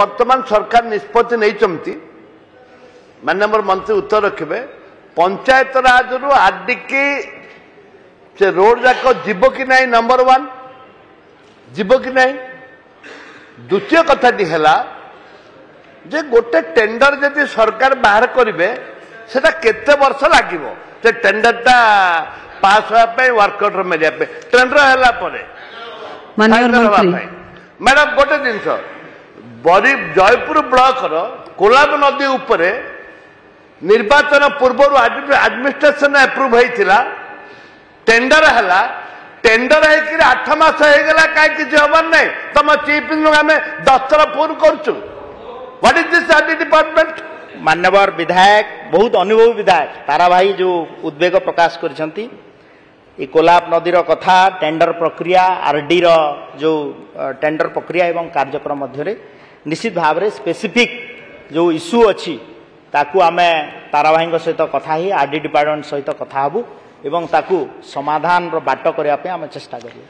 वर्तमान सरकार निष्पत्ति नहीं माननीय मंत्री उत्तर रखिए पंचायत राज रु आदिकी से रोड जाक जीव कि नहीं नंबर 1 जीव कि नहीं द्वितीय कथाटी है जे गोटे टेंडर जदि सरकार बाहर करेंगे सेटा केते वर्ष लागिवो से टेंडरटा पास होगापे वर्कआउट मिलने टेंडर है मैडम गोटे जिनस बरी जयपुर ब्लॉक कोलाब नदी उपरे निर्वाचन पूर्व एडमिनिस्ट्रेशन अप्रूव होता टेंडर है टेंडर है 8 मास होगा कहीं किसी हबार ना तुम चीफ आम 10 थर फोन करुँ what is this RD department. मान्यवर विधायक बहुत अनुभवी विधायक तारा भाई जो उद्वेग प्रकाश कर कोलाब नदीर कथा टेंडर प्रक्रिया आरडी जो टेंडर प्रक्रिया एवं कार्यक्रम मध्य निश्चित भाव में स्पेसिफिक जो इश्यू अच्छी ताकू आमे तारा भाई सहित कथा ही आरडी डिपार्टमेंट सहित कथा हबू एवं ताकू समाधान बाट करने चेष्टा करूँ।